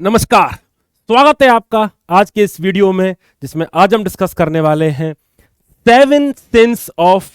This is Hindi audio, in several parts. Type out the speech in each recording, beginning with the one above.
नमस्कार, स्वागत है आपका आज के इस वीडियो में, जिसमें आज हम डिस्कस करने वाले हैं 7 since of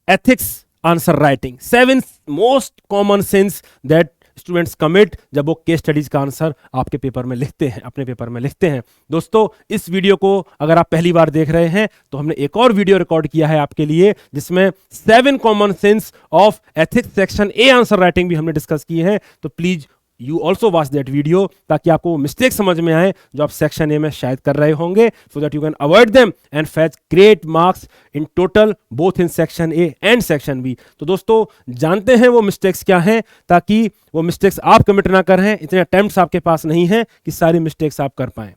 ethics answer writing. 7 most common since that students commit जब वो केस स्टडीज का आंसर आपके पेपर में लिखते हैं, अपने पेपर में लिखते हैं। दोस्तों, इस वीडियो को अगर आप पहली बार देख रहे हैं तो हमने एक और वीडियो रिकॉर्ड किया है आपके लिए, जिसमें 7 common since of ethics section A answer writing भी हमने डिस्कस की है। तो please you also watch that video, ताकि आपको मिस्टेक समझ में आए जो आप सेक्शन ए में शायद कर रहे होंगे, so that you can avoid them and fetch great marks in total both in section A and section B. तो दोस्तों, जानते हैं वो मिस्टेक्स क्या हैं, ताकि वो मिस्टेक्स आप कमिट ना करें। इतने अटेम्प्ट्स आपके पास नहीं है कि सारी मिस्टेक्स आप कर पाएं।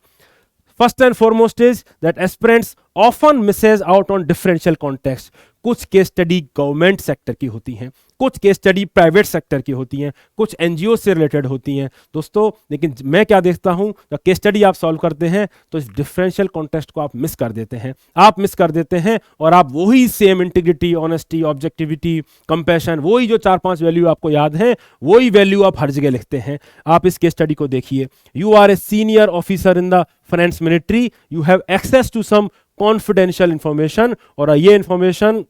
First and foremost is that aspirants often misses out on differential context. कुछ केस स्टडी गवर्नमेंट सेक्टर की होती हैं, कुछ केस स्टडी प्राइवेट सेक्टर की होती हैं, कुछ एनजीओ से रिलेटेड होती हैं दोस्तों। लेकिन मैं क्या देखता हूं, जब केस स्टडी आप सॉल्व करते हैं तो इस डिफरेंशियल कॉन्टेक्स्ट को आप मिस कर देते हैं, और आप वही same integrity, honesty, objectivity, compassion, वही जो 4-5 वैल्यू आपको याद है, वही वैल्यू आप हर जगह लिखते हैं। आप इस केस स्टडी को देखिए। You are a senior officer in the finance ministry, you have access to some confidential information, और ये इंफॉर्मेशन,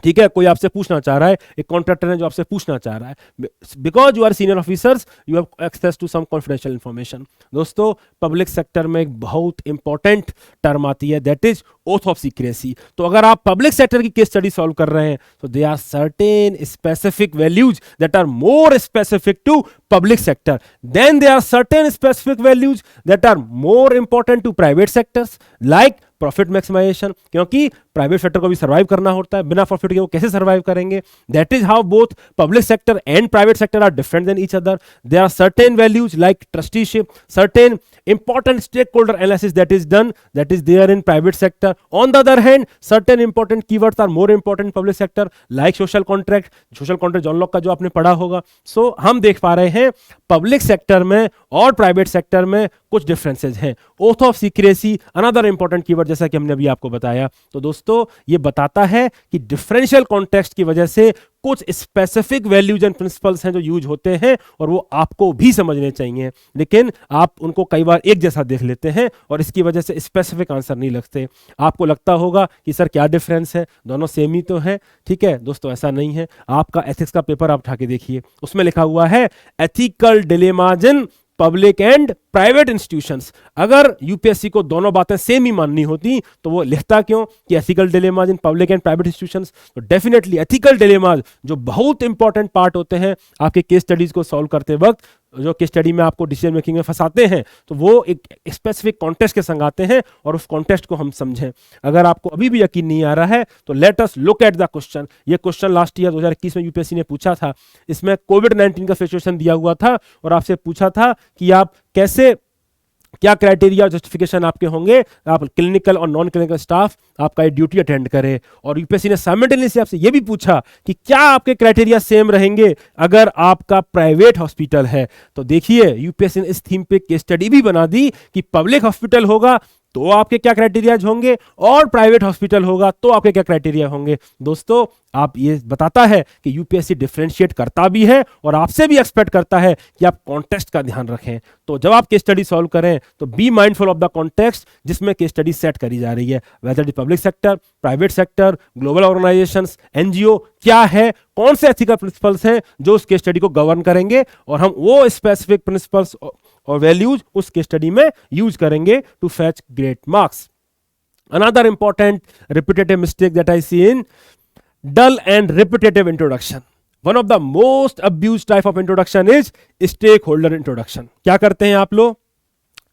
ठीक है, कोई आपसे पूछना चाह रहा है, एक कॉन्ट्रैक्टर है जो आपसे पूछना चाह रहा है, because you are senior officers you have access to some confidential information. दोस्तों, पब्लिक सेक्टर में एक बहुत इंपॉर्टेंट टर्म आती है, that is oath of secrecy. तो अगर आप पब्लिक सेक्टर की केस स्टडी सॉल्व कर रहे हैं तो they are certain specific values that are more specific to public sector, then they are certain specific values that are more important to private sectors, like profit maximisation, क्योंकि प्राइवेट सेक्टर को भी सर्वाइव करना होता है, बिना प्रॉफिट के वो कैसे सर्वाइव करेंगे। That is how both public sector and private sector are different than each other. There are certain values like trusteeship, certain important stakeholder analysis that is done, that is there in private sector. On the other hand, certain important keywords are more important in public sector, like social contract John Locke का जो आपने पढ़ा होगा। So हम देख पा रहे हैं पब्लिक सेक्टर में और प्राइवेट सेक्टर में कुछ डिफरेंसेस हैं। Oath of secrecy another important keyword, जैसा कि हमने अभी आपको बताया। तो दोस्तों, ये बताता है कि डिफरेंशियल कॉन्टेक्स्ट की वजह से कुछ स्पेसिफिक वैल्यूज एंड प्रिंसिपल्स हैं जो यूज होते हैं, और वो आपको भी समझने चाहिए, लेकिन आप उनको कई बार एक जैसा देख लेते हैं और इसकी वजह से स्पेसिफिक आंसर नहीं लगते। आपको लगता होगा कि सर क्या डिफरेंस है, दोनों सेम ही तो है। ठीक है दोस्तों, ऐसा नहीं है। आपका एथिक्स का पेपर आप उठा के देखिए, उसमें लिखा हुआ है ethical dilemmas in public and private institutions. अगर यूपीएससी को दोनों बातें सेम ही माननी होती तो वो लिखता क्यों कि ethical dilemmas in public and private institutions. तो डेफिनेटली एथिकल डिलेमाज जो बहुत इंपॉर्टेंट पार्ट होते हैं आपके केस स्टडीज को सॉल्व करते वक्त, जो केस स्टडी में आपको डिसीजन मेकिंग में फंसाते हैं, तो वो एक स्पेसिफिक कॉन्टेक्स्ट के संग आते हैं, और उस कॉन्टेक्स्ट को हम समझें। अगर आपको अभी भी यकीन नहीं आ रहा है तो let us look at the question. ये क्वेश्चन लास्ट ईयर 2021 में यूपीएससी ने पूछा था। इसमें कोविड-19 का सिचुएशन दिया हुआ था और आपसे पूछा था कि आप कैसे, क्या क्राइटेरिया जस्टिफिकेशन आपके होंगे, आप क्लिनिकल और नॉन क्लिनिकल स्टाफ आपका ये ड्यूटी अटेंड करे। और यूपीएससी ने साइमल्टेनियसली आपसे ये भी पूछा कि क्या आपके क्राइटेरिया सेम रहेंगे अगर आपका प्राइवेट हॉस्पिटल है। तो देखिए, यूपीएससी ने इस थीम पे केस स्टडी भी बना दी कि पब्लिक हॉस्पिटल होगा तो आपके क्या क्राइटेरियाज होंगे, और प्राइवेट हॉस्पिटल होगा तो आपके क्या क्राइटेरिया होंगे। दोस्तों, आप ये बताता है कि यूपीएससी डिफरेंशिएट करता भी है और आपसे भी एक्सपेक्ट करता है कि आप कॉन्टेक्स्ट का ध्यान रखें। तो जब आप केस स्टडी सॉल्व करें तो be mindful of the context जिसमें केस स्टडी सेट करी जा रही है, whether public sector, private sector, global organisations, NGO, क्या है, कौन से एथिकल प्रिंसिपल्स हैं जो उस केस स्टडी को गवर्न करेंगे, और हम वो स्पेसिफिक प्रिंसिपल्स और वैल्यूज उस केस स्टडी में यूज करेंगे to fetch great marks. Another important repetitive mistake that I see in dull and repetitive introduction. One of the most abused type of introduction is stakeholder introduction. क्या करते हैं आप लोग?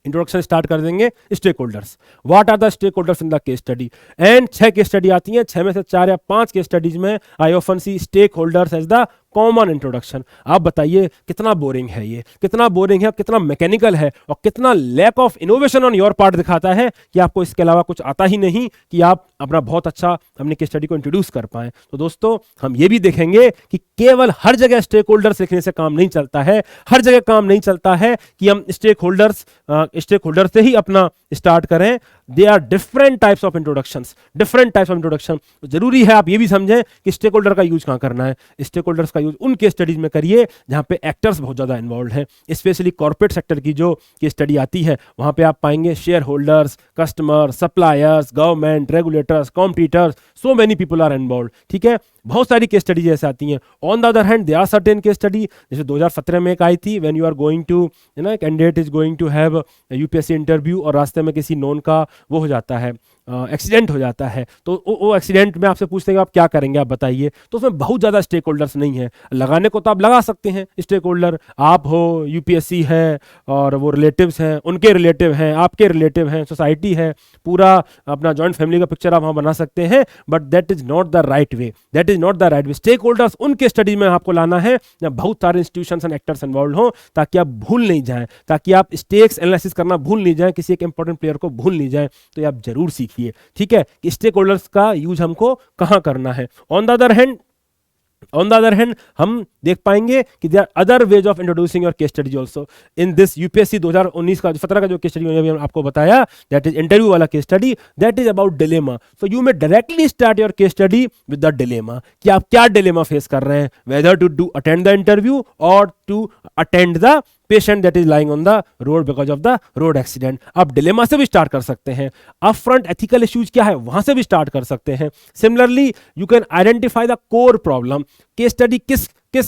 इंट्रोडक्शन स्टार्ट कर देंगे stakeholders. What are the stakeholders in the case study, and 6 case study आती हैं, 6 में से 4 या 5 केस स्टडीज में I often see stakeholders as the common introduction. आप बताइए कितना बोरिंग है ये, कितना बोरिंग है, कितना मैकेनिकल है, और कितना lack of innovation on your part दिखाता है कि आपको इसके अलावा कुछ आता ही नहीं कि आप अपना बहुत अच्छा अपनी केस स्टडी को इंट्रोड्यूस कर पाएं। तो दोस्तों, हम ये भी देखेंगे कि केवल हर जगह स्टेक होल्डर्स लिखने से काम नहीं चलता है। हर जगह काम नहीं चलता है कि हम स्टेक होल्डर से ही अपना स्टार्ट करें, they are different types of introductions, different types of introduction. जरूरी है आप ये भी समझें कि स्टेक होल्डर का यूज कहाँ करना है। स्टेक होल्डर्स का यूज उन केस स्टडीज में करिए जहां पे एक्टर्स बहुत ज्यादा इन्वॉल्व हैं। स्पेशली कॉर्पोरेट सेक्टर की जो केस स्टडी आती है वहां पे आप पाएंगे shareholders, customer, suppliers, government, regulators, competitors, so many people are involve. ठीक है, बहुत सारी केस स्टडी जैसे आती हैं। On the other hand they are certain case study, जैसे 2017 में एक आई थी, when you are going to candidate is going to have UPSC interview और रास्ते में किसी नोन का वो हो जाता है, एक्सीडेंट हो जाता है, तो वो एक्सीडेंट में आपसे पूछते हैं आप क्या करेंगे, आप बताइए। तो उसमें बहुत ज़्यादा स्टेक होल्डर्स नहीं है, लगाने को तो आप लगा सकते हैं स्टेक होल्डर, आप हो, यूपीएससी है और वो रिलेटिव्स हैं, उनके रिलेटिव हैं, आपके रिलेटिव हैं, सोसाइटी है, पूरा अपना जॉइंट फैमिली का पिक्चर आप वहाँ बना सकते हैं। But that is not the right way, that is not the right way. Stakeholders उनके स्टडी में आपको लाना है जब बहुत सारे इंस्टीट्यूशंस एंड एक्टर्स इन्वॉल्व हों, ताकि आप भूल नहीं जाएं, ताकि आप स्टेक्स एनालिसिस करना भूल नहीं जाएं, किसी एक इंपॉर्टेंट प्लेयर को भूल नहीं जाएं। तो ये आप जरूर सीखिए, ठीक है, कि स्टेक होल्डर्स का यूज हमको कहां करना है। ऑन द अदर हैंड हम देख पाएंगे कि there are other ways of introducing your case study also in this UPSC 2019 का 17 का जो केस स्टडी मैंने आपको बताया, दैट इज इंटरव्यू वाला case study, that is about dilemma. So you may directly start your case study with the dilemma, कि आप क्या डिलेमा फेस कर रहे हैं, whether to attend the interview और to attend the patient that is lying on the road because of the road accident. आप डिलेमा से भी स्टार्ट कर सकते हैं। अप फ्रंट एथिकल इश्यूज क्या है, वहां से भी स्टार्ट कर सकते हैं। Similarly you can identify the core problem, case study किस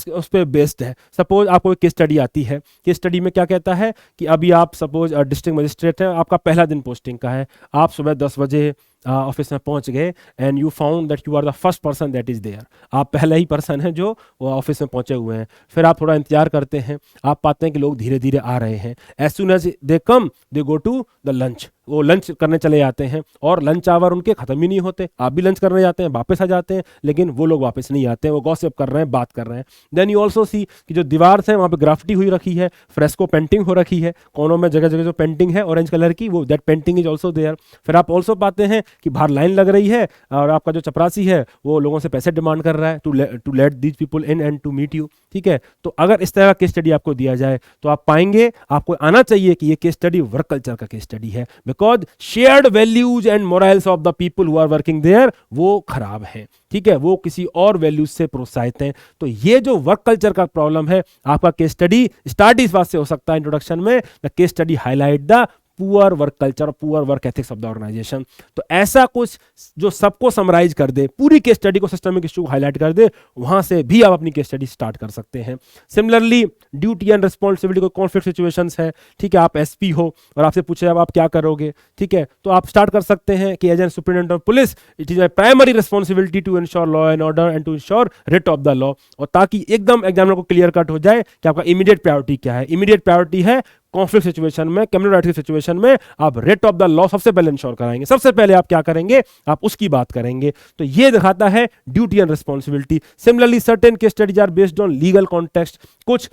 उस पर बेस्ड है। सपोज आपको एक केस स्टडी आती है, केस स्टडी में क्या कहता है कि अभी आप सपोज डिस्ट्रिक्ट मजिस्ट्रेट है, आपका पहला दिन पोस्टिंग का है, आप सुबह 10 बजे ऑफिस में पहुंच गए and you found that you are the first person that is there. आप पहला ही पर्सन है जो वो ऑफिस में पहुंचे हुए हैं। फिर आप थोड़ा इंतजार करते हैं, आप पाते हैं कि लोग धीरे धीरे आ रहे हैं। As soon as they come they go to the lunch, वो लंच करने चले जाते हैं और लंच आवर उनके खत्म ही नहीं होते। आप भी लंच करने जाते हैं, वापस आ जाते हैं, लेकिन वो लोग वापस नहीं आते हैं, वो गॉसिप कर रहे हैं, बात कर रहे हैं। देन यू ऑल्सो सी कि जो दीवार है वहाँ पे ग्राफिटी हुई रखी है, फ्रेस्को पेंटिंग हो रखी है, कोनों में जगह जगह जो पेंटिंग है ऑरेंज कलर की, वो that painting is also there. फिर आप ऑल्सो पाते हैं कि बाहर लाइन लग रही है और आपका जो चपरासी है वो लोगों से पैसे डिमांड कर रहा है to let these people in and to meet you. ठीक है, तो अगर इस तरह का केस स्टडी आपको दिया जाए तो आप पाएंगे, आपको आना चाहिए कि ये केस स्टडी वर्क कल्चर का केस स्टडी है, because shared values and morals of the people who are working there वो खराब हैं। ठीक है, वो किसी और वैल्यूज से प्रोत्साहित हैं। तो ये जो वर्क कल्चर का प्रॉब्लम है, आपका केस स्टडी स्टार्ट इस बात से हो सकता है इंट्रोडक्शन में, the case study highlight the poor work culture, poor work ethics of the organisation. तो ऐसा कुछ जो सबको समराइज कर दे, पूरी केस स्टडी को, सिस्टमिक इश्यू को हाईलाइट कर दे, वहां से भी आप अपनी केस स्टडी स्टार्ट कर सकते हैं। सिमिलरली ड्यूटी एंड रिस्पॉन्सिबिलिटी को, कॉन्फ्लिक्ट सिचुएशंस है, ठीक है, आप एसपी हो और आपसे पूछे अब आप क्या करोगे, ठीक है, तो आप स्टार्ट कर सकते हैं कि as an superintendent of police it is my primary responsibility to ensure law and order and to ensure writ of the law. और ताकि एकदम एग्जामिनर को क्लियर कट हो जाए कि आपका इमीडिएट प्रायोरिटी क्या है। इमीडिएट प्रायोरिटी है कॉन्फ्लिक्ट सिचुएशन में, क्रिमिनल राइट की सिचुएशन में आप रेट ऑफ द लॉ सबसे पहले इंश्योर कराएंगे, सबसे पहले आप क्या करेंगे, आप उसकी बात करेंगे। तो ये दिखाता है duty and responsibility. Similarly certain case studies are based on legal context, कुछ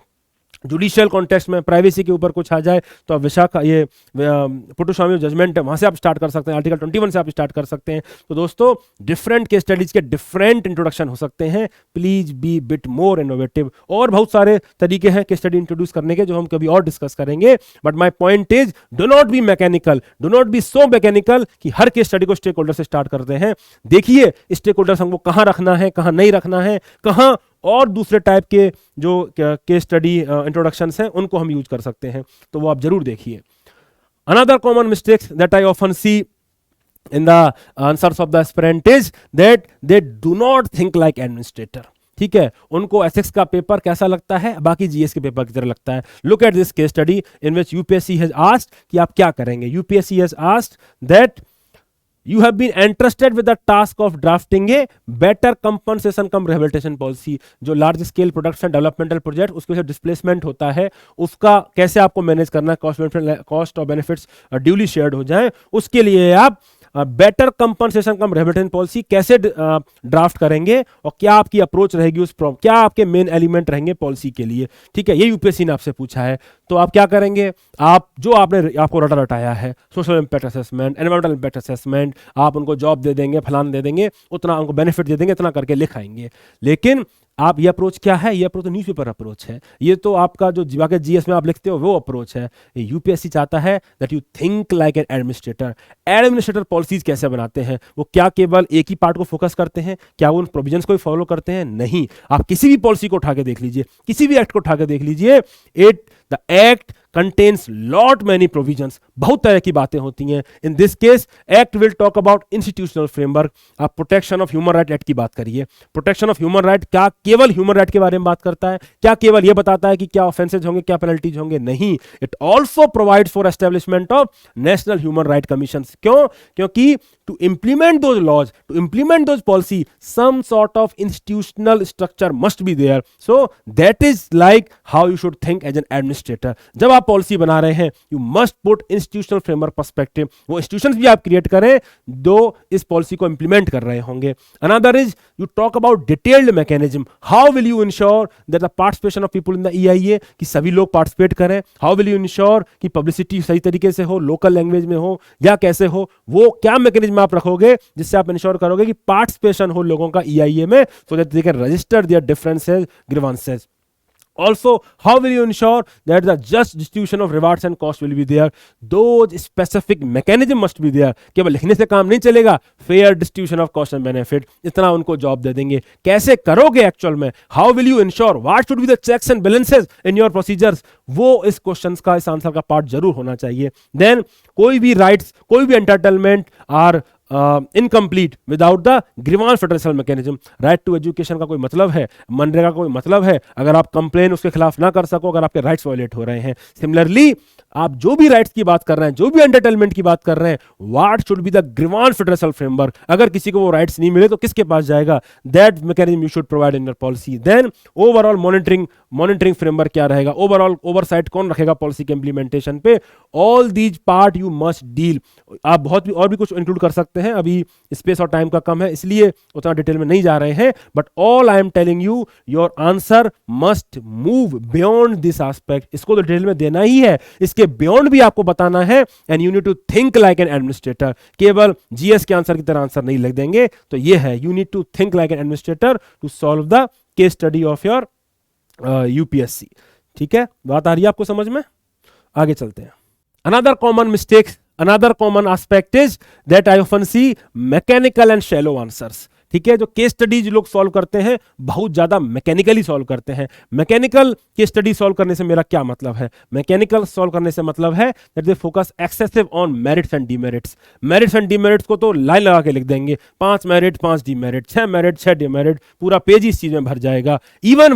जुडिशियल कॉन्टेक्स्ट में प्राइवेसी के ऊपर कुछ आ जाए तो आप विशाखा ये पुटुस्वामी जजमेंट है वहां से आप स्टार्ट कर सकते हैं, आर्टिकल 21 से आप स्टार्ट कर सकते हैं। तो दोस्तों डिफरेंट केस स्टडीज के डिफरेंट इंट्रोडक्शन हो सकते हैं, please be bit more innovative. और बहुत सारे तरीके हैं केस स्टडी इंट्रोड्यूस करने के जो हम कभी और डिस्कस करेंगे, but my point is do not be mechanical, do not be so mechanical कि हर केस स्टडी को स्टेक होल्डर से स्टार्ट करते हैं। देखिए स्टेक होल्डर्स हमको कहाँ रखना है, कहाँ नहीं रखना है, कहाँ और दूसरे टाइप के जो केस स्टडी इंट्रोडक्शंस हैं उनको हम यूज कर सकते हैं, तो वो आप जरूर देखिए। Another common mistakes that I often see in the answers of the aspirant is that they do not think like administrator. ठीक है, उनको एथिक्स का पेपर कैसा लगता है, बाकी जीएस के पेपर की तरह लगता है। Look at this case study in which UPSC has asked कि आप क्या करेंगे। UPSC has asked that you have been entrusted with the task of drafting a better compensation cum rehabilitation policy। जो large scale products and developmental project उसके डिस्प्लेसमेंट होता है, उसका कैसे आपको मैनेज करना है, कॉस्ट और बेनिफिट्स ड्यूली शेयर्ड हो जाए, उसके लिए आप बेटर कंपनसेशन कम रिहैबिलिटेशन पॉलिसी कैसे ड्राफ्ट करेंगे और क्या आपकी अप्रोच रहेगी उस प्रॉब्लम, क्या आपके मेन एलिमेंट रहेंगे पॉलिसी के लिए। ठीक है, ये यूपीएससी ने आपसे पूछा है। तो आप क्या करेंगे, आप जो आपको रटा रटाया है, social impact assessment, environmental impact assessment, आप उनको जॉब दे देंगे, फलान दे देंगे, उतना उनको बेनिफिट दे देंगे, इतना करके लिखाएंगे। लेकिन आप ये अप्रोच क्या है, ये अप्रोच तो न्यूज़पेपर अप्रोच है, ये तो आपका जो जाके जीएस में आप लिखते हो वो अप्रोच है। यूपीएससी चाहता है that you think like an administrator. Administrator policies कैसे बनाते हैं, वो क्या केवल एक ही पार्ट को फोकस करते हैं, क्या वो उन प्रोविजंस को ही फॉलो करते हैं? नहीं। आप किसी भी पॉलिसी को उठा के देख लीजिए, किसी भी एक्ट को उठा के देख लीजिए, the act contains lot many provisions, बहुत तरह की बातें होती हैं। in this case act will talk about institutional framework। आप protection of human right act की बात करिए। प्रोटेक्शन ऑफ ह्यूमन राइट क्या केवल ह्यूमन राइट के बारे में बात करता है? क्या केवल यह बताता है कि क्या ऑफेंसेज होंगे, क्या पेनल्टीज होंगे? नहीं, it also provides for establishment of national human right commission. क्यों? क्योंकि to implement those laws, to implement those policy, some sort of institutional structure must be there. So that is like how you should think as an administrator। जब आप पॉलिसी बना रहे हैं, you must put institutional framework perspective। वो institutions भी आप क्रिएट करें जो इस पॉलिसी को इंप्लीमेंट कर रहे होंगे। Another is you talk about detailed mechanism। How will you ensure that the participation of people in the EIA, कि सभी लोग पार्टिसिपेट करें? How will you ensure कि पब्लिसिटी सही तरीके से हो, लोकल लैंग्वेज में हो या कैसे हो? वो क्या मैकेनिज्म में आप रखोगे जिससे आप इंश्योर करोगे कि पार्टिसिपेशन हो लोगों का ईआईए में, so that they can register there differences, grievances. Also, how will you ensure that the just distribution of rewards and costs will be there? Those specific mechanism must be there। केवल लिखने से काम नहीं चलेगा। Fair distribution of cost and benefit, इतना उनको जॉब दे देंगे। कैसे करोगे एक्चुअल में? How will you ensure? What should be the checks and balances in your procedures? वो इस क्वेश्चंस का, इस आंसर का पार्ट जरूर होना चाहिए। देन कोई भी राइट्स, कोई भी entitlement are incomplete without the grievance redressal mechanism. Right to education का कोई मतलब है, मनरेगा का कोई मतलब है, अगर आप कंप्लेन उसके खिलाफ ना कर सको, अगर आपके राइट्स वायलेट हो रहे हैं। सिमिलरली आप जो भी राइट्स की बात कर रहे हैं, जो भी एंटरटेनमेंट की बात कर रहे हैं, what should be the grievance redressal framework. अगर किसी को वो राइट्स नहीं मिले तो किसके पास जाएगा? That mechanism you should provide in your policy. Then overall monitoring framework क्या रहेगा? ओवरऑल ओवरसाइट कौन रखेगा पॉलिसी के इंप्लीमेंटेशन पे? All these part you must deal. आप बहुत भी और भी कुछ इंक्लूड कर सकते हैं, अभी स्पेस और टाइम का कम है इसलिए उतना डिटेल में नहीं जा रहे हैं, but all I am telling you, your answer must move beyond this aspect. इसको तो डिटेल में देना ही है, इसके बियॉन्ड भी आपको बताना है, and you need to think like an administrator. केवल जीएस के आंसर की तरह आंसर नहीं लिख देंगे। तो ये है, you need to think like an administrator to solve the case study of your UPSC. ठीक है, बात आ रही है आपको समझ में? आगे चलते हैं। Another common mistake, another common aspect is that I often see mechanical and shallow answers। ठीक है, जो केस स्टडीज लोग सॉल्व करते हैं बहुत ज्यादा मैकेनिकली सॉल्व करते हैं। मैकेनिकल केस स्टडी सॉल्व करने से मेरा क्या मतलब है? मैकेनिकल सॉल्व करने से मतलब है that they focus excessive on merits and demerits. Merits and demerits को तो लाइन लगा के लिख देंगे, 5 मेरिट 5 डीमेरिट, 6 मेरिट 6 डीमेरिट, पूरा पेज इस चीज में भर जाएगा। Even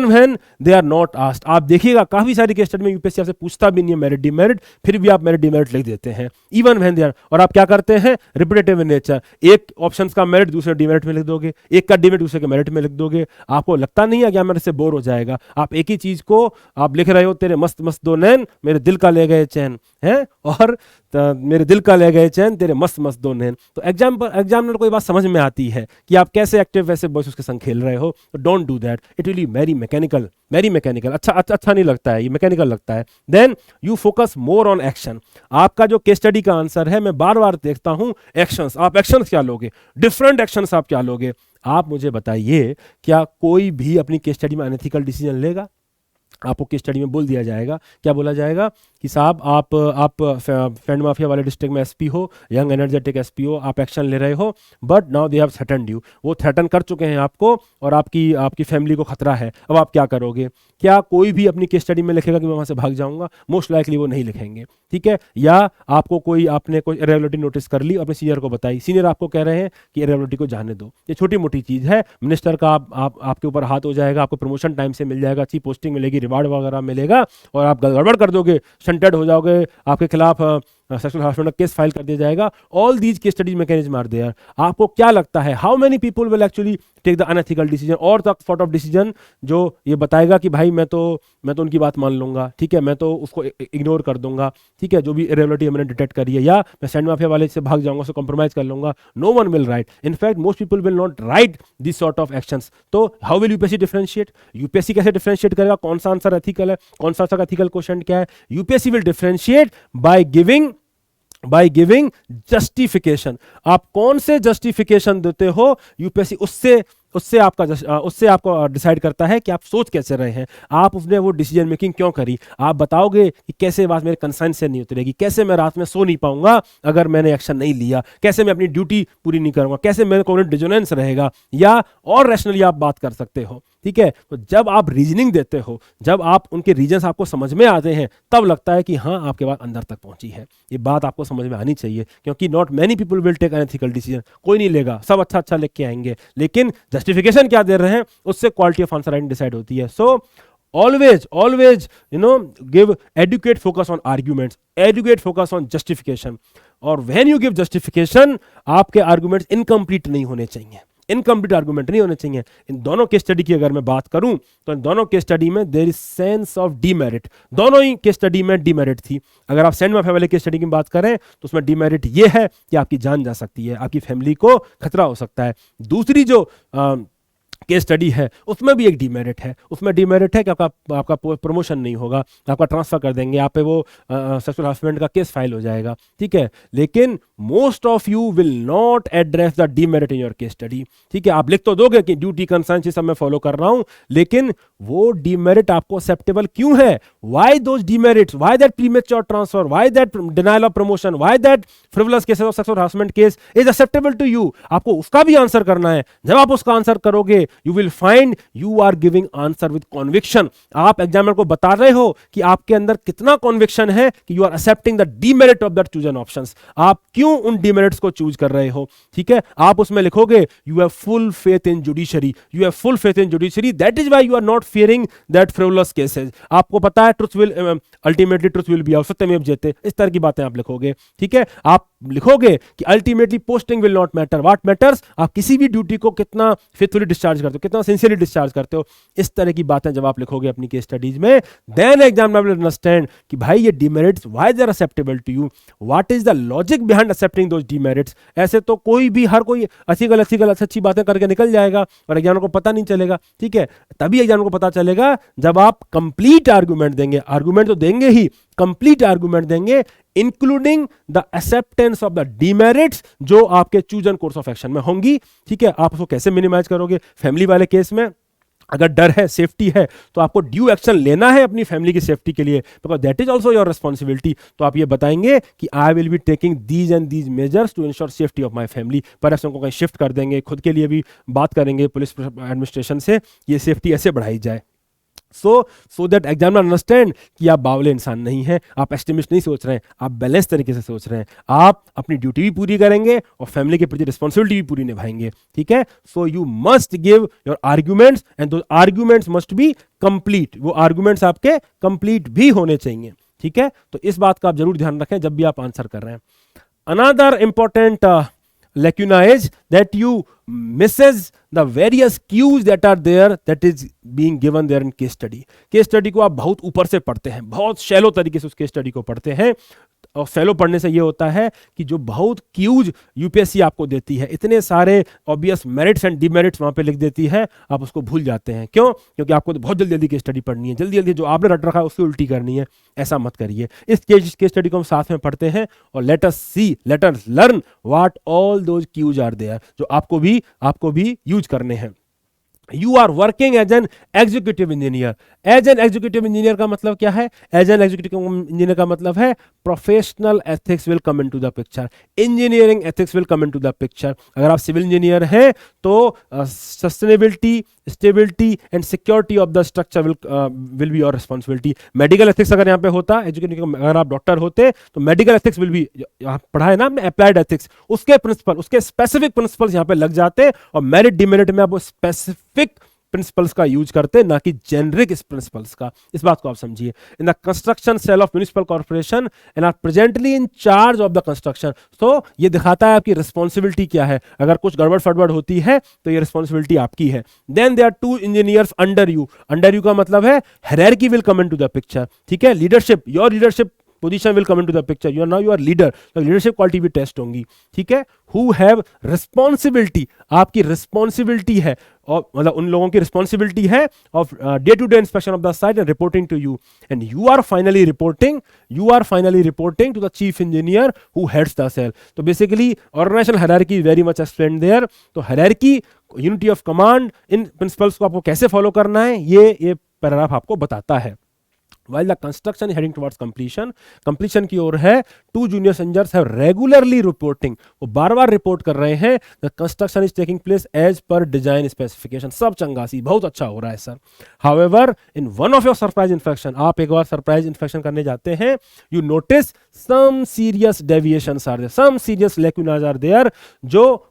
when they are not asked. आप देखिएगा काफी सारी केस स्टडी में यूपीएससी आपसे पूछता भी नहीं है मेरिट डीमेरिट, फिर भी आप मेरिट डीमेरिट लिख देते हैं इवन व्हेन दे आर। और आप क्या करते हैं? रिपीटेटिव इन नेचर, एक ऑप्शन का मेरिट दूसरे डीमेरिट में लिख दोगे, एक का डीमेरिट दूसरे के मेरिट में लिख दोगे। आपको लगता नहीं है कि मेरे से बोर हो जाएगा? आप एक ही चीज को आप लिख रहे हो, तेरे मस्त मस्त दो नैन मेरे दिल का ले गए चैन है, और मेरे दिल का ले गए चैन तेरे मस्त मस्त दो नैन। तो एग्जामिनर को ये बात समझ में आती है कि आप कैसे एक्टिव वैसे बॉयज उसके संग खेल रहे हो। तो don't do that, it will be very mechanical. अच्छा नहीं लगता है, ये मैकेनिकल लगता है। Then you focus more on action. आपका जो केस स्टडी का आंसर है, मैं बार बार देखता हूं एक्शंस। आप एक्शंस क्या लोगे? डिफरेंट एक्शंस आप क्या लोगे? आप मुझे बताइए, क्या कोई भी अपनी केस स्टडी में अनएथिकल डिसीजन लेगा? आपको केस स्टडी में बोल दिया जाएगा, क्या बोला जाएगा कि साहब आप फंड माफिया वाले डिस्ट्रिक्ट में एसपी हो, यंग एनर्जेटिक एसपी हो, आप एक्शन ले रहे हो, but now they have threatened you. वो थ्रेटन कर चुके हैं आपको और आपकी फैमिली को खतरा है। अब आप क्या करोगे? क्या कोई भी अपनी केस स्टडी में लिखेगा कि मैं वहां से भाग जाऊंगा? मोस्ट लाइकली वो नहीं लिखेंगे। ठीक है, या आपको आपने कोई इरेगुलरिटी नोटिस कर ली, अपने सीनियर को बताई, सीनियर आपको कह रहे हैं कि इरेगुलरिटी को जाने दो, ये छोटी मोटी चीज है, मिनिस्टर का आपके ऊपर हाथ हो जाएगा, आपको प्रमोशन टाइम से मिल जाएगा, अच्छी पोस्टिंग मिलेगी, रिवार्ड वगैरह मिलेगा, और आप गड़बड़ कर दोगे, स्टंटेड हो जाओगे, आपके खिलाफ सेक्सुअल हरासमेंट का केस फाइल कर दिया जाएगा। All these case studies mechanism are there. आपको क्या लगता है, how many people will actually take the unethical decision और द सॉर्ट ऑफ डिसीजन जो ये बताएगा कि भाई मैं तो उनकी बात मान लूंगा, ठीक है, मैं तो उसको इग्नोर कर दूंगा, ठीक है, जो भी इरेगुलरिटी मैंने डिटेक्ट करी है, या मैं सैंड माफिया वाले से भाग जाऊंगा, उसको कॉम्प्रोमाइज कर लूंगा। No one will write, in fact most people will not write this sort of actions. तो how will UPSC differentiate? UPSC कैसे डिफरेंशिएट करेगा कौन सा आंसर एथिकल है, कौन सा एथिकल क्वेश्चन क्या है? UPSC will differentiate by giving justification. आप कौन से जस्टिफिकेशन देते हो, यूपीएससी उससे आपको डिसाइड करता है कि आप सोच कैसे रहे हैं, आप उसने वो डिसीजन मेकिंग क्यों करी। आप बताओगे कि कैसे बात मेरे कंसर्न से नहीं उतरेगी, कैसे मैं रात में सो नहीं पाऊंगा अगर मैंने एक्शन नहीं लिया, कैसे मैं अपनी ड्यूटी पूरी नहीं करूंगा, कैसे मेरे को डिजोनेंस रहेगा, या और रैशनली आप बात कर सकते हो। ठीक है, तो जब आप रीजनिंग देते हो, जब आप उनके रीजंस आपको समझ में आते हैं, तब लगता है कि हाँ आपके बात अंदर तक पहुंची है। ये बात आपको समझ में आनी चाहिए, क्योंकि not many people will take an ethical decision. कोई नहीं लेगा, सब अच्छा अच्छा लिख के आएंगे, लेकिन जस्टिफिकेशन क्या दे रहे हैं उससे quality of answer writing decide होती है। सो always give adequate focus on arguments, adequate focus on justification, और when you give justification आपके arguments incomplete नहीं होने चाहिए, इनकम्प्लीट आर्गूमेंट नहीं होने चाहिए। इन दोनों केस स्टडी की अगर मैं बात करूं तो इन दोनों केस स्टडी में there is sense of demerit, दोनों ही केस स्टडी में डीमेरिट थी। अगर आप सेंड माफिया वाले केस स्टडी की बात करें तो उसमें डीमेरिट ये है कि आपकी जान जा सकती है, आपकी फैमिली को खतरा हो सकता है। दूसरी जो केस स्टडी है उसमें भी एक डीमेरिट है, उसमें डीमेरिट है कि आपका प्रमोशन नहीं होगा, आपका ट्रांसफर कर देंगे, आप पे वो सेक्सुअल हरासमेंट का केस फाइल हो जाएगा। ठीक है, लेकिन most of you will not address the demerit in your case study. ठीक है, आप लिख तो दोगे कि ड्यूटी कंसर्न सब मैं फॉलो कर रहा हूं, लेकिन वो डीमेरिट आपको एक्सेप्टेबल क्यों है, why those demerits, why that premature transfer, why that denial of promotion, why that frivolous cases of sexual harassment case is acceptable to you. आपको उसका भी आंसर करना है। जब आप उसका आंसर करोगे you will find you are giving answer with conviction। आप एग्जामिनर को बता रहे हो कि आपके अंदर कितना कॉन्विक्शन है कि you are accepting the demerit of that chosen options। आप क्यों उन demerits को चूज कर रहे हो। ठीक है, आप उसमें लिखोगे you have full faith in judiciary, you have full faith in judiciary, that is why you are not fearing that frivolous cases। आपको पता है truth will ultimately truth will be out, सत्यमेव जयते, इस तरह की बातें आप लिखोगे। ठीक है, आप लिखोगे कि ultimately posting will not matter, what matters आप किसी भी ड्यूटी को कितना फेथफुली डिस्चार्ज करते हो, कितना सिंसियरली डिस्चार्ज करते हो। इस तरह की बातें जब आप लिखोगे अपनी केस स्टडीज में, देन एग्जामिनर विल अंडरस्टैंड कि भाई ये demerits why they are acceptable to you, what is the logic behind accepting those demerits. ऐसे तो कोई भी हर कोई अच्छी गलत अच्छी बातें करके निकल जाएगा और एग्जामिनर को पता नहीं चलेगा। ठीक है, तभी एग्जामिनर को पता चलेगा जब आप कंप्लीट आर्गूमेंट देंगे, आर्गूमेंट तो देंगे ही, कंप्लीट आर्गूमेंट देंगे including the acceptance of the demerits जो आपके चूजन कोर्स ऑफ एक्शन में होंगी। ठीक है, आप उसको कैसे मिनिमाइज करोगे। फैमिली वाले केस में अगर डर है, सेफ्टी है, तो आपको ड्यू एक्शन लेना है अपनी फैमिली की सेफ्टी के लिए, because that is also your responsibility. तो आप ये बताएंगे कि I will be taking these and these measures to ensure safety of my family. पर उनको कहीं शिफ्ट कर देंगे, खुद के लिए भी बात करेंगे पुलिस एडमिनिस्ट्रेशन से, ये सेफ्टी ऐसे बढ़ाई जाए। सो दैट एग्जामिनर अंडरस्टैंड कि आप बावले इंसान नहीं हैं, आप एस्टिमेट नहीं सोच रहे हैं, आप बैलेंस तरीके से सोच रहे हैं, आप अपनी ड्यूटी भी पूरी करेंगे और फैमिली के प्रति रिस्पॉन्सिबिलिटी भी पूरी निभाएंगे। ठीक है, so you must give your arguments and दो आर्ग्यूमेंट्स मस्ट बी कंप्लीट। वो आर्ग्यूमेंट्स आपके कंप्लीट भी होने चाहिए। ठीक है, तो इस बात का आप जरूर ध्यान रखें जब भी आप आंसर कर रहे हैं। Another important lacuna is that you misses the various cues that are there that is being given there in case study। Case study को आप बहुत ऊपर से पढ़ते हैं, बहुत शैलो तरीके से उस केस स्टडी को पढ़ते हैं, और शैलो पढ़ने से ये होता है कि जो बहुत क्यूज यूपीएससी आपको देती है, इतने सारे ऑब्वियस मेरिट्स एंड डिमेरिट्स वहां पे लिख देती है, आप उसको भूल जाते हैं। क्यों? क्योंकि आपको तो बहुत जल्दी जल्दी केस स्टडी पढ़नी है, जल्दी जल्दी जो आपने रट रखा है उसकी उल्टी करनी है। ऐसा मत करिए। इस केस स्टडी को हम साथ में पढ़ते हैं और let us learn what all those cues are there, जो आपको भी यूज करने हैं। You are working as an executive engineer। As an executive engineer का मतलब क्या है? As an executive engineer का मतलब है professional ethics will come into the picture, engineering ethics will come into the picture। अगर आप सिविल इंजीनियर हैं तो sustainability, stability and security of the structure will be your responsibility। Medical ethics अगर यहाँ पे होता, अगर आप डॉक्टर होते तो मेडिकल एथिक्स विल बी, पढ़ा है ना हमने अप्लाइड एथिक्स, उसके प्रिंसिपल, उसके स्पेसिफिक प्रिंसिपल्स यहाँ पे लग जाते, और मेरिट डिमेरिट में आप वो स्पेसिफिक प्रिंसिपल्स का यूज करते, ना कि जेनरिक प्रिंसिपल्स का। इस बात को आप समझिए। In the construction cell of municipal corporation and are presently in charge of the construction. तो ये दिखाता है आपकी रिस्पॉन्सिबिलिटी क्या है। अगर कुछ गड़बड़ फड़बड़ होती है तो ये रिस्पॉन्सिबिलिटी आपकी है। Then there are 2 engineers under you. Under you का मतलब है hierarchy will come into the picture. ठीक है, leadership, your leadership position will come into the picture, you are now you are leader, तो लीडरशिप क्वालिटी भी टेस्ट होंगी, ठीक है। हु हैव रिस्पॉन्सिबिलिटी, आपकी रिस्पॉन्सिबिलिटी है, और मतलब उन लोगों की रिस्पॉन्सिबिलिटी है of day to day inspection of the site and reporting to you, and you are finally reporting to the chief engineer who heads the cell. तो basically organisational hierarchy very much explained there. तो हायरार्की, यूनिटी ऑफ कमांड, इन प्रिंसिपल्स को आपको कैसे फॉलो करना है ये पैराग्राफ आपको बताता है। While the construction is heading towards completion की ओर है, 2 junior engineers have regularly reporting, वो बार बार रिपोर्ट कर रहे हैं, the construction is taking place as per design specification, सब चंगासी, बहुत अच्छा हो रहा है sir. However, in one of your surprise inspection, आप एक बार सरप्राइज इंस्पेक्शन करने जाते हैं, you notice some serious deviations are there, some serious lacunas are there, जो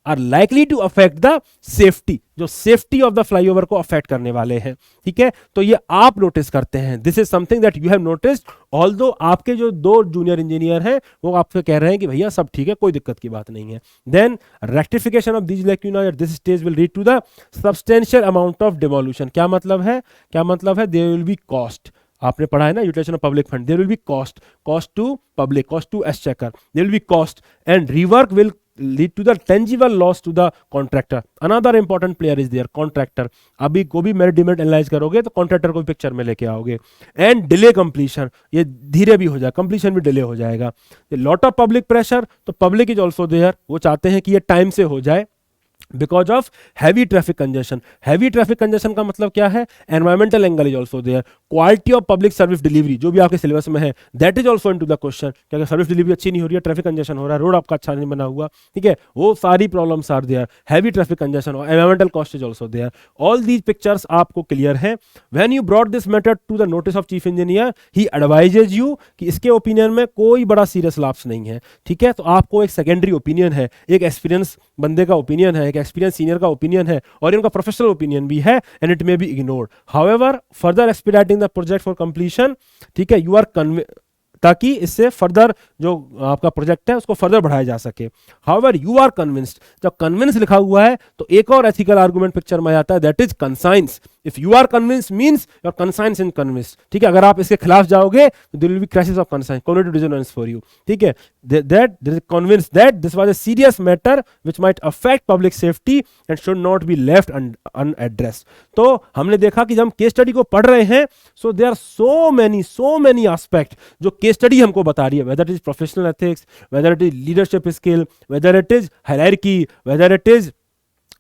are likely to affect the safety, जो सेफ्टी ऑफ द फ्लाईओवर को अफेक्ट करने वाले हैं, ठीक है। तो ये आप नोटिस करते हैं, this is something that you have noticed, although आपके जो 2 जूनियर इंजीनियर हैं वो आपसे कह रहे हैं कि भैया सब ठीक है, कोई दिक्कत की बात नहीं है। Then rectification of this lacuna at this stage will lead to the substantial amount of demolition. क्या मतलब है, देयर विल बी कॉस्ट, आपने पढ़ा है ना utilisation of public fund, there will be cost to public, cost to exchequer, there will be cost and rework will lead to the tangible loss to the contractor. Another important player is there, contractor. अभी को भी मेरिट डिमेरिट एनालाइज करोगे तो कॉन्ट्रैक्टर को पिक्चर में लेके आओगे। एंड डिले कंप्लीशन, ये धीरे भी हो जाए, कंप्लीशन भी डिले हो जाएगा। लॉट ऑफ पब्लिक प्रेशर, तो पब्लिक इज ऑल्सो देयर, वो चाहते हैं कि ये टाइम से हो जाए because of heavy traffic congestion. Heavy traffic congestion का मतलब क्या है, environmental angle is also there, quality of public service delivery जो भी आपके सिलेबस में है that is also into the question, क्या सर्विस डिलीवरी अच्छी नहीं हो रही है, ट्रैफिक कंजेशन हो रहा है, रोड आपका अच्छा नहीं बना हुआ, ठीक है, वो सारी problems are there, heavy traffic congestion और environmental cost is also there. All these pictures आपको क्लियर है। When you brought this matter to the notice of chief engineer, he advises you कि इसके ओपिनियन में कोई बड़ा सीरियस लैप्स नहीं है, ठीक है। तो आपको एक सेकेंडरी ओपिनियन है, एक एक्सपीरियंस बंदे का ओपिनियन है, एक एक्सपीरियंस सीनियर का ओपिनियन है, और इनका प्रोफेशनल ओपिनियन भी है, and it may be ignored. However further expediting the project for completion, ठीक है, यू आर ताकि इससे फर्दर जो आपका प्रोजेक्ट है उसको फर्दर बढ़ाया जा सके। हाउएवर यू आर कन्विंस्ड, जब कन्विंस लिखा हुआ है तो एक और एथिकल आर्गुमेंट पिक्चर में आता है, that is conscience. If you are convince means you are conscience in convince, ठीक है। अगर आप इसके खिलाफ जाओगे तो there will be crisis of conscience, cognitive dissonance for you, ठीक है। That they is convinced that this was a serious matter which might affect public safety and should not be left unaddressed. तो हमने देखा कि जब हम केस स्टडी को पढ़ रहे हैं, so there are so many aspect जो केस स्टडी हमको बता रही है, whether it is professional ethics, whether it is leadership skill, whether it is hierarchy, whether it is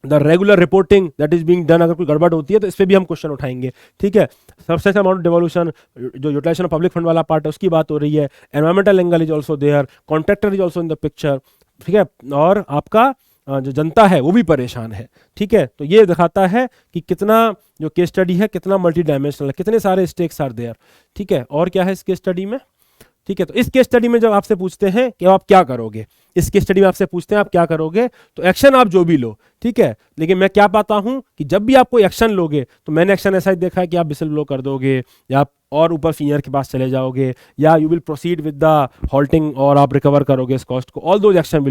the regular reporting that is being done. अगर कोई गड़बड़ होती है तो इस पे भी हम क्वेश्चन उठाएंगे, ठीक है। सबसे अमाउंट डिवोल्यूशन, जो यूटिलाइजेशन ऑफ पब्लिक फंड वाला पार्ट है उसकी बात हो रही है, environmental angle is also there, contractor is also in the picture, ठीक है, और आपका जो जनता है वो भी परेशान है, ठीक है। तो ये दिखाता है कि कितना जो केस स्टडी है कितना मल्टी डायमेंशनल है, कितने सारे स्टेक्स आर देयर, ठीक है। और क्या है इस केस स्टडी में, ठीक है। तो इस केस स्टडी में जब आपसे पूछते हैं कि आप क्या करोगे, इस केस स्टडी में आपसे पूछते हैं आप क्या करोगे, तो एक्शन आप जो भी लो, ठीक है। लेकिन मैं क्या पाता हूं कि जब भी आप कोई एक्शन लोगे तो मैंने एक्शन ऐसा ही देखा है कि आप विसल ब्लो कर दोगे, या आप और ऊपर सीनियर के पास चले जाओगे, या you will proceed with the halting और आप रिकवर करोगे इस कॉस्ट को। All those action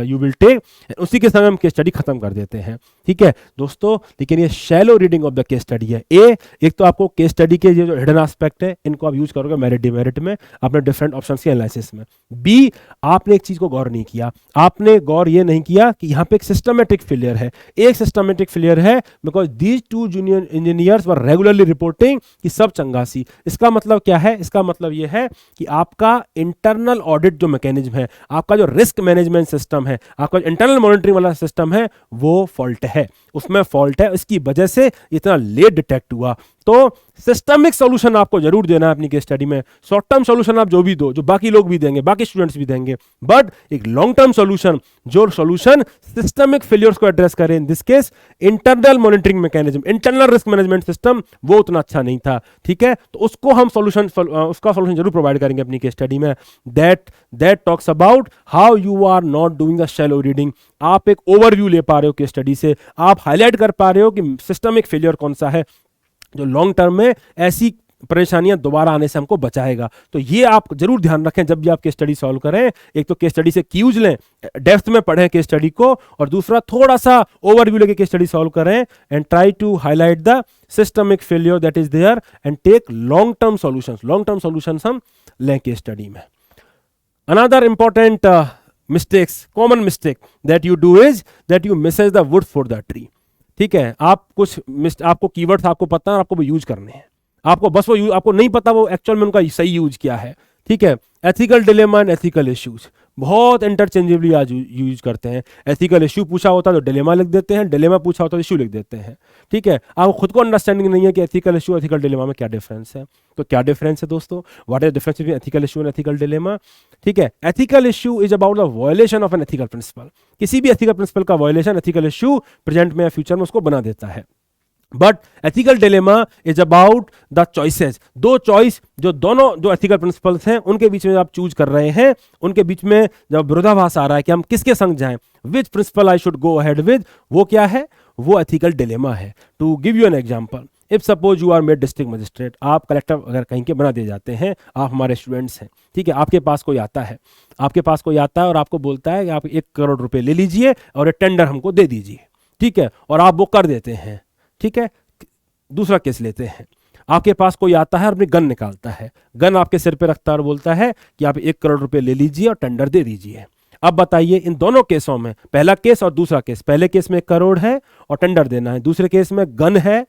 you will take, उसी के समय हम केस स्टडी खत्म कर देते हैं, ठीक है दोस्तों। लेकिन ये shallow reading of the case study है। एक तो आपको केस स्टडी के जो हिडन एस्पेक्ट है इनको आप यूज करोगे मेरिट डिमेरिट में, अपने डिफरेंट ऑप्शन के एनालिसिस में। बी, आपने एक चीज को गौर नहीं किया, आपने गौर ये नहीं किया कि यहाँ पे एक सिस्टमेटिक फेलियर है, एक सिस्टमेटिक फेलियर है because these 2 junior engineers were regularly reporting कि सब चंगासी। इसका मतलब क्या है, इसका मतलब ये है कि आपका इंटरनल ऑडिट जो मैकेनिज्म है, आपका जो रिस्क मैनेजमेंट सिस्टम है, आपका इंटरनल मॉनिटरिंग वाला सिस्टम है, वो फॉल्ट है, उसमें फॉल्ट है, इसकी वजह से इतना लेट डिटेक्ट हुआ। तो सिस्टमिक सॉल्यूशन आपको जरूर देना है अपनी केस स्टडी में। शॉर्ट टर्म सॉल्यूशन आप जो भी दो, जो बाकी लोग भी देंगे, बाकी स्टूडेंट्स भी देंगे, बट एक लॉन्ग टर्म सॉल्यूशन, जो सॉल्यूशन सिस्टमिक फेलियर्स को एड्रेस करे, इन this case internal monitoring mechanism, internal risk management system, वो उतना अच्छा नहीं था, ठीक है। तो उसको हम उसका सॉल्यूशन जरूर प्रोवाइड करेंगे अपनी केस स्टडी में। That talks about how you are not doing the shallow reading. आप एक ओवरव्यू ले पा रहे हो केस स्टडी से, आप हाईलाइट कर पा रहे हो कि सिस्टमिक फेलियर कौन सा है जो लॉन्ग टर्म में ऐसी परेशानियां दोबारा आने से हमको बचाएगा। तो ये आप जरूर ध्यान रखें जब भी आप केस स्टडी सॉल्व करें। एक तो केस स्टडी से क्यूज लें, डेप्थ में पढ़ें केस स्टडी को, और दूसरा थोड़ा सा ओवरव्यू लेके केस स्टडी सॉल्व करें and try to highlight the systemic failure that is there and take long term solutions हम लें केस स्टडी में। Another important mistakes, common mistake that you do is that you misses the wood for the tree. ठीक है, आप आपको कीवर्ड्स आपको पता है, आपको वो यूज करने हैं, आपको बस वो आपको नहीं पता वो एक्चुअल में उनका सही यूज क्या है। ठीक है, ethical dilemma and ethical issues बहुत इंटरचेंजेबली आज यूज करते हैं। एथिकल इश्यू पूछा होता है तो डिलेमा लिख देते हैं, डिलेमा पूछा होता है तो इश्यू लिख देते हैं। ठीक है, आपको खुद को अंडरस्टैंडिंग नहीं है कि एथिकल इश्यू एथिकल डिलेमा में क्या डिफरेंस है। तो क्या डिफरेंस है दोस्तों, what is difference between ethical issue and ethical dilemma. ठीक है, ethical issue is about the violation of an ethical principle. किसी भी एथिकल प्रिंसिपल का वायलेशन एथिकल इश्यू प्रेजेंट में या फ्यूचर में उसको बना देता है। But ethical dilemma is about the choices, दो चॉइस जो एथिकल प्रिंसिपल्स हैं उनके बीच में आप चूज कर रहे हैं, उनके बीच में जब विरोधाभास आ रहा है कि हम किसके संग जाएं, which principle I should go ahead with, वो क्या है, वो एथिकल डिलेमा है। To give you an example, if suppose you are made district magistrate, आप कलेक्टर अगर कहीं के बना दिए जाते हैं, आप हमारे स्टूडेंट्स हैं। ठीक है, आपके पास कोई आता है और आपको बोलता है कि आप 1 करोड़ रुपए ले लीजिए और ये टेंडर हमको दे दीजिए। ठीक है, और आप वो कर देते हैं। ठीक है, दूसरा केस लेते हैं, आपके पास कोई आता है और अपनी गन निकालता है, गन आपके सिर पे रखता है और बोलता है कि आप 1 करोड़ रुपए ले लीजिए और टेंडर दे दीजिए। अब बताइए इन दोनों केसों में, पहला केस और दूसरा केस, पहले केस में 1 करोड़ है और टेंडर देना है, दूसरे केस में गन है,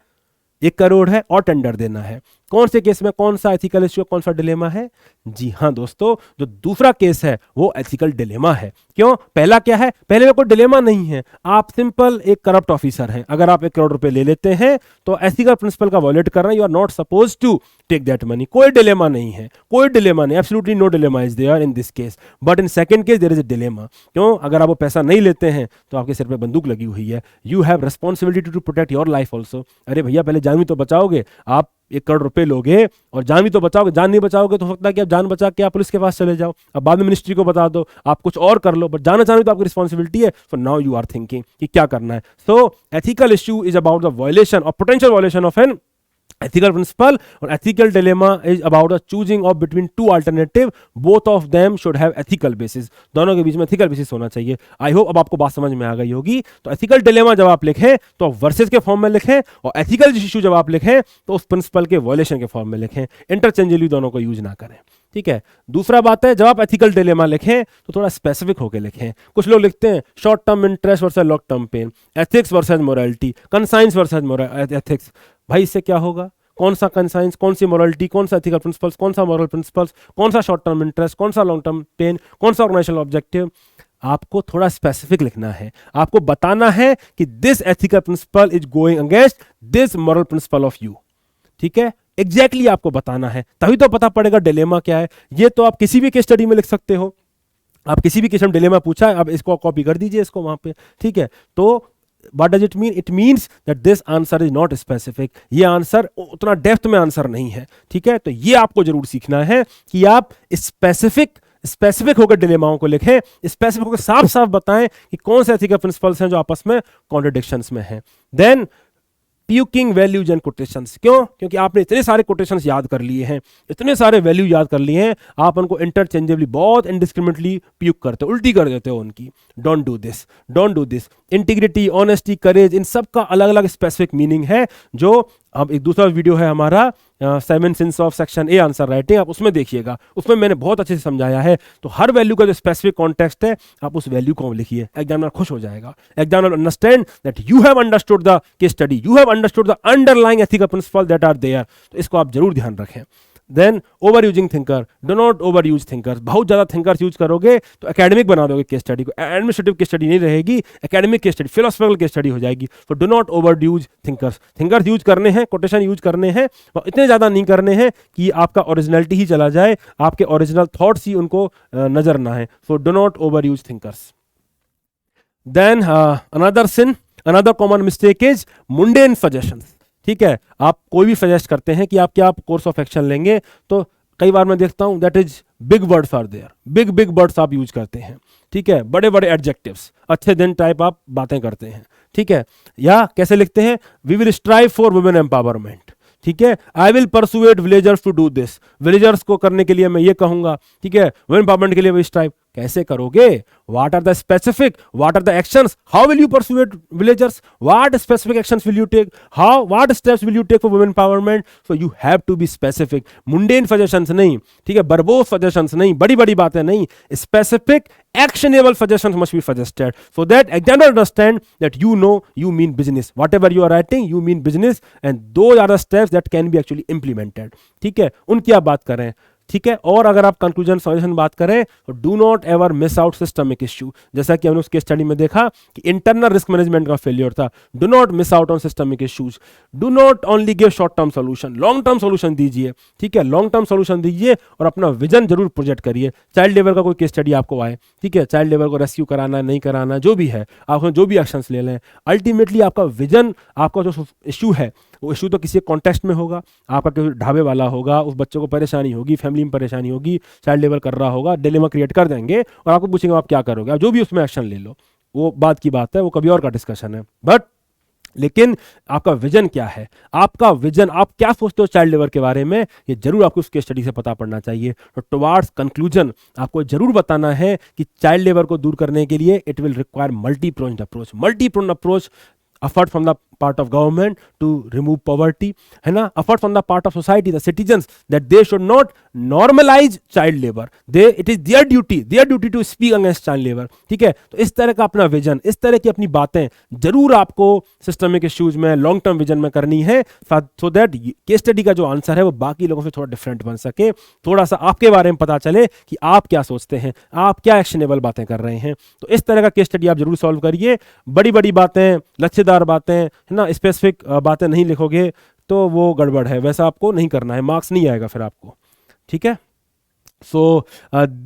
1 करोड़ है और टेंडर देना है, कौन से केस में कौन सा एथिकल इश्यू कौन सा डिलेमा है। जी हाँ दोस्तों, जो दूसरा केस है वो एथिकल डिलेमा है। क्यों, पहला क्या है, पहले में कोई डिलेमा नहीं है, आप सिंपल एक करप्ट ऑफिसर हैं, अगर आप 1 करोड़ रुपए ले लेते हैं तो एथिकल प्रिंसिपल का वॉयलेट कर रहे हैं, you are not suppose to take that money, कोई डिलेमा नहीं है, कोई डिलेमा नहीं, absolutely no dilemma is there in this case. But in second case there is a dilemma. क्यों, अगर आप वो पैसा नहीं लेते हैं तो आपके सिर पे बंदूक लगी हुई है, you have responsibility to protect your life also. अरे भैया पहले जान भी तो बचाओगे, आप 1 करोड़ रुपए लोगे और जान भी तो बचाओगे, जान नहीं बचाओगे तो हो सकता है कि आप जान बचा के आप पुलिस के पास चले जाओ, अब बाद में मिनिस्ट्री को बता दो, आप कुछ और कर लो, बट जाना चाहना तो आपकी रिस्पॉन्सिबिलिटी है। So now you are thinking कि क्या करना है। So ethical issue is about the violation और potential violation of an ethical principle, और ethical dilemma is about the choosing of between two alternative, both of them should have ethical basis, दोनों के बीच में ethical basis होना चाहिए। आई होप अब आपको बात समझ में आ गई होगी। तो ethical dilemma जब आप लिखें तो वर्सेस के फॉर्म में लिखें, और ethical issue जब आप लिखें तो उस प्रिंसिपल के वायलेशन के फॉर्म में लिखें, इंटरचेंजेबली दोनों को यूज ना करें। ठीक है, दूसरा बात है जब आप एथिकल डिलेमा लिखें तो थोड़ा स्पेसिफिक होकर लिखें। कुछ लोग लिखते हैं short term interest versus long term pain, ethics versus morality, conscience versus ethics. भाई इससे क्या होगा, कौन सा कंसाइंस, कौन सी मोरालिटी, कौन सा एथिकल प्रिंसिपल्स, कौन सा मॉरल प्रिंसिपल्स, कौन सा शॉर्ट टर्म इंटरेस्ट, कौन सा लॉन्ग टर्म पेन, कौन सा ऑर्गेनाइजेशनल ऑब्जेक्टिव। आपको थोड़ा स्पेसिफिक लिखना है, आपको बताना है कि this ethical principle is going against this moral principle of you. ठीक है, एग्जैक्टली आपको बताना है, तभी तो पता पड़ेगा डिलेमा क्या है। ये तो आप किसी भी केस स्टडी में लिख सकते हो, आप किसी भी केस में डिलेमा पूछा है, आप इसको कॉपी कर दीजिए इसको वहां पे। ठीक है, तो what does it mean? It means that this answer is not specific. ये आंसर उतना डेप्थ में आंसर नहीं है। ठीक है, तो ये आपको जरूर सीखना है कि आप स्पेसिफिक होकर डिलेमाओं को लिखें, स्पेसिफिक होकर साफ साफ बताएं कि कौन से एथिकल प्रिंसिपल्स हैं जो आपस में कॉन्ट्रडिक्शंस में हैं। Then puking values and quotations. क्यों, क्योंकि आपने इतने सारे कोटेशंस याद कर लिए हैं, इतने सारे वैल्यू याद कर लिए हैं, आप उनको इंटरचेंजेबली बहुत इंडिस्क्रिमिनेटली प्यूक करते हो, उल्टी कर देते हो उनकी। Don't do this, don't do this. Integrity, honesty, courage, इन सब का अलग अलग स्पेसिफिक मीनिंग है, जो अब एक दूसरा वीडियो है हमारा 7 since of section A answer writing, आप उसमें देखिएगा, उसमें मैंने बहुत अच्छे से समझाया है। तो हर वैल्यू का जो स्पेसिफिक कॉन्टेक्स्ट है आप उस वैल्यू को लिखिए, एग्जामिनर खुश हो जाएगा। Examiner understand that you have understood the case study, you have understood the underlying ethical principle that are there. तो इसको आप जरूर ध्यान रखें। Then overusing thinker, do not overuse thinkers. बहुत ज्यादा थिंकर्स यूज करोगे तो एकेडमिक बना दोगे केस स्टडी को, एडमिनिस्ट्रेटिव केस स्टडी नहीं रहेगी, academic case study, philosophical case study हो जाएगी। तो do not overuse thinkers. Thinkers use करने हैं, कोटेशन यूज करने हैं, और इतने ज्यादा नहीं करने हैं कि आपका ओरिजिनलिटी ही चला जाए, आपके ओरिजिनल थॉट्स ही उनको नजर ना है। So do not overuse thinkers. Then another sin, another common mistake is mundane suggestions. ठीक है, आप कोई भी सजेस्ट करते हैं कि आप क्या कोर्स ऑफ एक्शन लेंगे, तो कई बार मैं देखता हूं that is big words are there, big words आप यूज करते हैं। ठीक है, बड़े बड़े एडजेक्टिव्स, अच्छे दिन टाइप आप बातें करते हैं। ठीक है, या कैसे लिखते हैं, we will strive for women empowerment. ठीक है, I will persuade villagers to do this, villagers को करने के लिए मैं ये कहूंगा, ठीक है, वुमेन एम्पावरमेंट के लिए वी स्ट्राइव। कैसे करोगे? What are the specific, what are the actions, how will you persuade villagers, what specific actions will you take, how what steps will you take for women empowerment. So you have to be specific, mundane suggestions नहीं, ठीक है, बरबोस सजेशंस नहीं, बड़ी बड़ी बातें नहीं, specific actionable suggestions must be suggested so that examiner understand that you mean business, whatever you are writing you mean business, and those are the steps that can be actually implemented। ठीक है, उनकी आप बात करें, ठीक है। और अगर आप कंक्लूजन सॉल्यूशन बात करें तो do not ever miss out systemic issue, जैसा कि हमने उसके स्टडी में देखा कि इंटरनल रिस्क मैनेजमेंट का फेलियर था। Do not miss out on systemic issues, do not only give short term solution, long term solution दीजिए, ठीक है, लॉन्ग टर्म सॉल्यूशन दीजिए और अपना विजन जरूर प्रोजेक्ट करिए। चाइल्ड लेबर का कोई केस स्टडी आपको आए, ठीक है, चाइल्ड लेबर को रेस्क्यू कराना नहीं कराना जो भी है, आप जो भी एक्शंस ले लें, अल्टीमेटली आपका विजन, आपका जो इशू है वो इशू तो किसी कॉन्टेक्स्ट में होगा, आपका कोई ढाबे वाला होगा, उस बच्चे को परेशानी होगी, फैमिली में परेशानी होगी, चाइल्ड लेबर कर रहा होगा, डिलेमा क्रिएट कर देंगे और आपको पूछेंगे आप क्या करोगे, आप जो भी उसमें एक्शन ले लो, वो बात की बात है, वो कभी और का डिस्कशन है। बट लेकिन आपका विजन क्या है, आपका विजन, आप क्या सोचते हो चाइल्ड लेबर के बारे में, ये जरूर आपको उसके स्टडी से पता पड़ना चाहिए। तो टुवार्ड्स कंक्लूजन आपको जरूर बताना है कि चाइल्ड लेबर को दूर करने के लिए it will require multi pronged approach, effort from the part of government to remove poverty, है ना, effort from the part of society, the citizens, that they should not normalize child labor, it is their duty to speak against child labor। ठीक है, तो इस तरह का अपना विजन, इस तरह की अपनी बातें जरूर आपको सिस्टमिक इश्यूज में, लॉन्ग टर्म विजन में करनी है, सो दैट केस स्टडी का जो आंसर है वो बाकी लोगों से थोड़ा डिफरेंट बन सके, थोड़ा सा आपके बारे में पता चले कि आप क्या सोचते हैं, आप क्या एक्शनेबल बातें कर रहे हैं। तो इस तरह का केस स्टडी आप जरूर सॉल्व करिए। बड़ी बड़ी बातें, लक्ष्यदार बातें, है ना, स्पेसिफिक बातें नहीं लिखोगे तो वो गड़बड़ है, वैसा आपको नहीं करना है, मार्क्स नहीं आएगा फिर आपको। ठीक है, so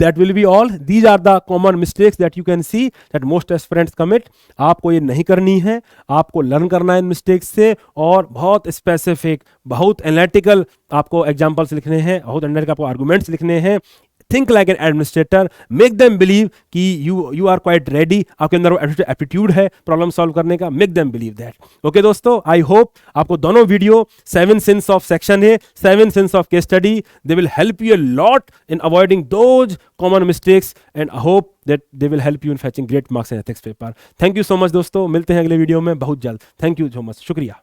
that will be all, these are the common mistakes that you can see that most aspirants commit। आपको ये नहीं करनी है, आपको लर्न करना है इन मिस्टेक्स से, और बहुत स्पेसिफिक, बहुत एनालिटिकल आपको एग्जांपल्स लिखने हैं, बहुत एनालिटिकल आपको आर्गुमेंट्स लिखने हैं। Think like an administrator, make them believe कि यू आर क्वाइट रेडी, आपके अंदर वो एप्टीट्यूड है प्रॉब्लम सॉल्व करने का, make them believe that. Okay दोस्तों, आई होप आपको दोनों वीडियो 7 सिंस ऑफ सेक्शन है, 7 since of case study, they will help you a lot in avoiding those common mistakes, and I hope that they will help you in फैचिंग great marks in ethics paper. Thank you so much दोस्तों, मिलते हैं अगले वीडियो में बहुत जल्द। थैंक यू सो मच, शुक्रिया।